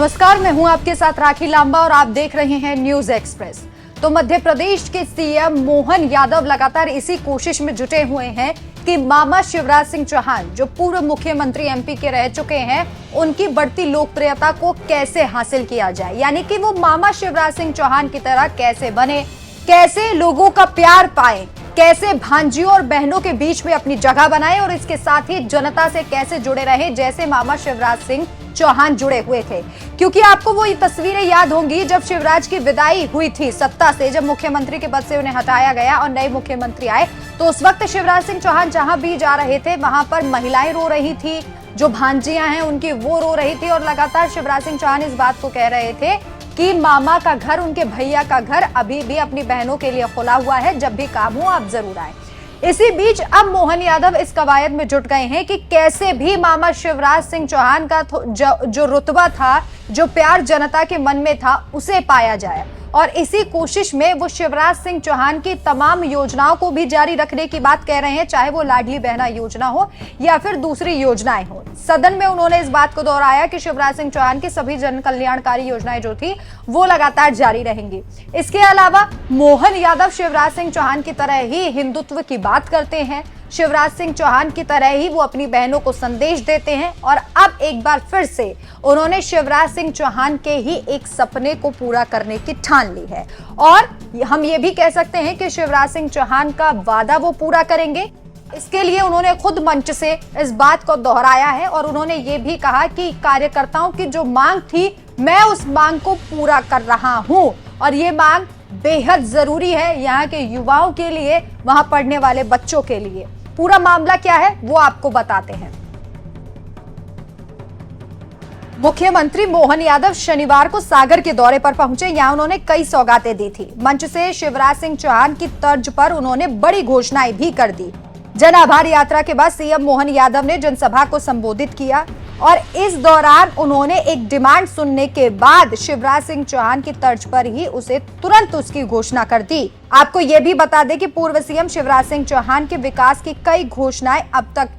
नमस्कार, मैं हूं आपके साथ राखी लांबा और आप देख रहे हैं न्यूज एक्सप्रेस। तो मध्य प्रदेश के सीएम मोहन यादव लगातार इसी कोशिश में जुटे हुए हैं कि मामा शिवराज सिंह चौहान, जो पूर्व मुख्यमंत्री एमपी के रह चुके हैं, उनकी बढ़ती लोकप्रियता को कैसे हासिल किया जाए, यानी कि वो मामा शिवराज सिंह चौहान की तरह कैसे बने, कैसे लोगों का प्यार पाए, कैसे भांजियों और बहनों के बीच में अपनी जगह बनाए और इसके साथ ही जनता से कैसे जुड़े रहे जैसे मामा शिवराज सिंह चौहान जुड़े हुए थे। क्योंकि आपको वो तस्वीरें याद होंगी जब शिवराज की विदाई हुई थी सत्ता से, जब मुख्यमंत्री के पद से उन्हें हटाया गया और नए मुख्यमंत्री आए, तो उस वक्त शिवराज सिंह चौहान जहां भी जा रहे थे वहां पर महिलाएं रो रही थी, जो भांजियां हैं उनकी वो रो रही थी और लगातार शिवराज सिंह चौहान इस बात को कह रहे थे कि मामा का घर, उनके भैया का घर अभी भी अपनी बहनों के लिए खुला हुआ है, जब भी काम हो आप जरूर आए। इसी बीच अब मोहन यादव इस कवायद में जुट गए हैं कि कैसे भी मामा शिवराज सिंह चौहान का जो रुतबा था, जो प्यार जनता के मन में था, उसे पाया जाए। और इसी कोशिश में वो शिवराज सिंह चौहान की तमाम योजनाओं को भी जारी रखने की बात कह रहे हैं, चाहे वो लाडली बहना योजना हो या फिर दूसरी योजनाएं हो। सदन में उन्होंने इस बात को दोहराया कि शिवराज सिंह चौहान की सभी जन कल्याणकारी योजनाएं जो थी वो लगातार जारी रहेंगी। इसके अलावा मोहन यादव शिवराज सिंह चौहान की तरह ही हिंदुत्व की बात करते हैं, शिवराज सिंह चौहान की तरह ही वो अपनी बहनों को संदेश देते हैं और अब एक बार फिर से उन्होंने शिवराज सिंह चौहान के ही एक सपने को पूरा करने की ठान ली है। और हम ये भी कह सकते हैं कि शिवराज सिंह चौहान का वादा वो पूरा करेंगे। इसके लिए उन्होंने खुद मंच से इस बात को दोहराया है और उन्होंने ये भी कहा कि कार्यकर्ताओं की जो मांग थी, मैं उस मांग को पूरा कर रहा हूं और ये मांग बेहद जरूरी है यहाँ के युवाओं के लिए, वहां पढ़ने वाले बच्चों के लिए। पूरा मामला क्या है वो आपको बताते हैं। मुख्यमंत्री मोहन यादव शनिवार को सागर के दौरे पर पहुंचे। यहां उन्होंने कई सौगातें दी थी। मंच से शिवराज सिंह चौहान की तर्ज पर उन्होंने बड़ी घोषणाएं भी कर दी। जन आभार यात्रा के बाद सीएम मोहन यादव ने जनसभा को संबोधित किया और इस दौरान उन्होंने एक डिमांड सुनने के बाद शिवराज सिंह चौहान की तर्ज पर ही उसे तुरंत उसकी घोषणा कर दी। आपको यह भी बता दें कि पूर्व सीएम शिवराज सिंह चौहान के विकास की कई घोषणाएं अब तक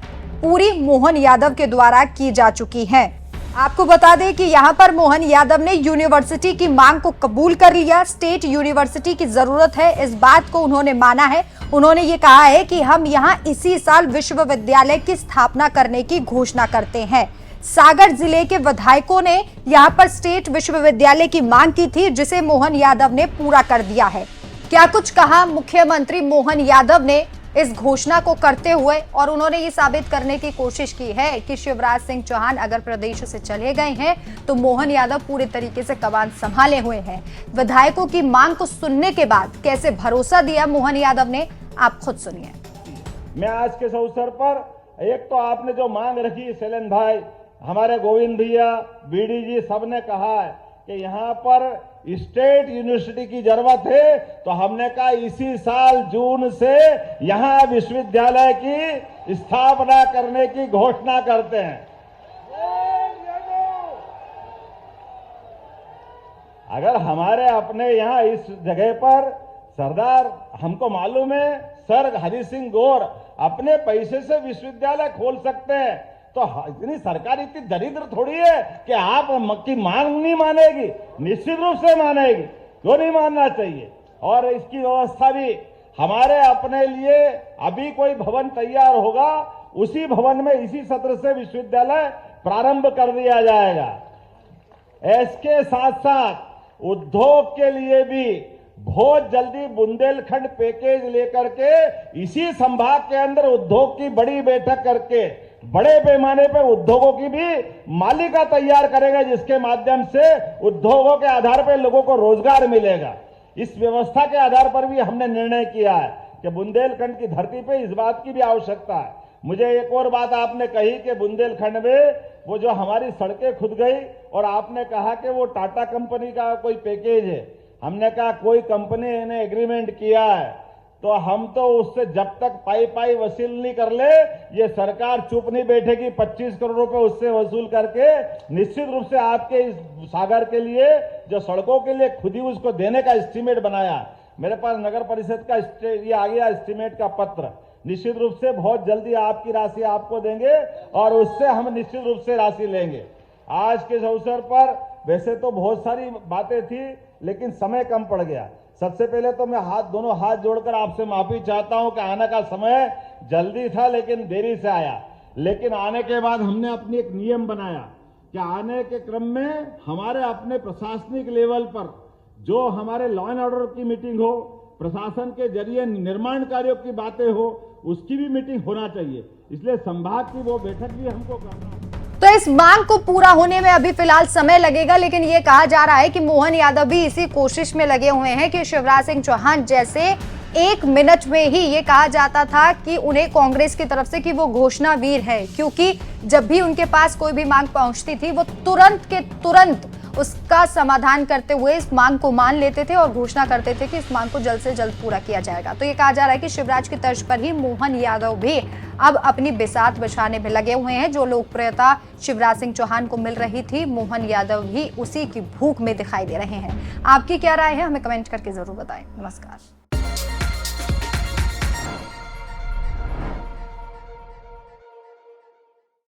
पूरी मोहन यादव के द्वारा की जा चुकी हैं। आपको बता दें कि यहां पर मोहन यादव ने यूनिवर्सिटी की मांग को कबूल कर लिया। स्टेट यूनिवर्सिटी की जरूरत है, इस बात को उन्होंने माना है। उन्होंने ये कहा है कि हम यहां इसी साल विश्वविद्यालय की स्थापना करने की घोषणा करते हैं। सागर जिले के विधायकों ने यहां पर स्टेट विश्वविद्यालय की मांग की थी, जिसे मोहन यादव ने पूरा कर दिया है। क्या कुछ कहा मुख्यमंत्री मोहन यादव ने इस घोषणा को करते हुए, और उन्होंने ये साबित करने की कोशिश की है कि शिवराज सिंह चौहान अगर प्रदेश से चले गए हैं तो मोहन यादव पूरे तरीके से कमान संभाले हुए हैं। विधायकों की मांग को सुनने के बाद कैसे भरोसा दिया मोहन यादव ने, आप खुद सुनिए। मैं आज के इस अवसर पर एक तो आपने जो मांग रखी, शैलेंद्र भाई, हमारे गोविंद भैया, बीडी जी, सबने कहा है कि यहाँ पर स्टेट यूनिवर्सिटी की जरूरत है, तो हमने कहा इसी साल जून से यहाँ विश्वविद्यालय की स्थापना करने की घोषणा करते हैं। अगर हमारे अपने यहाँ इस जगह पर सरदार, हमको मालूम है सर हरि सिंह गौर अपने पैसे से विश्वविद्यालय खोल सकते हैं, तो इतनी सरकार इतनी दरिद्र थोड़ी है कि आप की मांग नहीं मानेगी, निश्चित रूप से मानेगी, क्यों नहीं मानना चाहिए। और इसकी व्यवस्था भी हमारे अपने लिए अभी कोई भवन तैयार होगा, उसी भवन में इसी सत्र से विश्वविद्यालय प्रारंभ कर दिया जाएगा। इसके साथ साथ उद्योग के लिए भी बहुत जल्दी बुंदेलखंड पैकेज लेकर के इसी संभाग के अंदर उद्योग की बड़ी बैठक करके बड़े पैमाने पर उद्योगों की भी मालिका तैयार करेगा, जिसके माध्यम से उद्योगों के आधार पर लोगों को रोजगार मिलेगा। इस व्यवस्था के आधार पर भी हमने निर्णय किया है कि बुंदेलखंड की धरती पे इस बात की भी आवश्यकता है। मुझे एक और बात आपने कही कि बुंदेलखंड में वो जो हमारी सड़कें खुद गई, और आपने कहा कि वो टाटा कंपनी का कोई पैकेज है। हमने कहा कोई कंपनी ने एग्रीमेंट किया है तो हम तो उससे जब तक पाई वसूल नहीं कर ले, ये सरकार चुप नहीं बैठेगी। 25 करोड़ रुपए उससे वसूल करके निश्चित रूप से आपके इस सागर के लिए जो सड़कों के लिए खुद ही उसको देने का एस्टीमेट बनाया। मेरे पास नगर परिषद का ये आ गया एस्टीमेट का पत्र, निश्चित रूप से बहुत जल्दी आपकी राशि आपको देंगे और उससे हम निश्चित रूप से राशि लेंगे। आज के इस अवसर पर वैसे तो बहुत सारी बातें थी, लेकिन समय कम पड़ गया। सबसे पहले तो मैं दोनों हाथ जोड़कर आपसे माफी चाहता हूं कि आने का समय जल्दी था लेकिन देरी से आया। लेकिन आने के बाद हमने अपनी एक नियम बनाया कि आने के क्रम में हमारे अपने प्रशासनिक लेवल पर जो हमारे लॉ एंड ऑर्डर की मीटिंग हो, प्रशासन के जरिए निर्माण कार्यों की बातें हो, उसकी भी मीटिंग होना चाहिए। इसलिए संभाग की वो बैठक भी हमको करना है। तो इस मांग को पूरा होने में अभी फिलहाल समय लगेगा, लेकिन ये कहा जा रहा है कि मोहन यादव भी इसी कोशिश में लगे हुए हैं कि शिवराज सिंह चौहान जैसे 1 मिनट में ही ये कहा जाता था कि उन्हें कांग्रेस की तरफ से कि वो घोषणा वीर है, क्योंकि जब भी उनके पास कोई भी मांग पहुंचती थी वो तुरंत के तुरंत उसका समाधान करते हुए इस मांग को मान लेते थे और घोषणा करते थे कि इस मांग को जल्द से जल्द पूरा किया जाएगा। तो ये कहा जा रहा है कि शिवराज की तर्ज पर ही मोहन यादव भी अब अपनी बिसात बिछाने में लगे हुए हैं। जो लोकप्रियता शिवराज सिंह चौहान को मिल रही थी, मोहन यादव भी उसी की भूख में दिखाई दे रहे हैं। आपकी क्या राय है, हमें कमेंट करके जरूर बताएं। नमस्कार।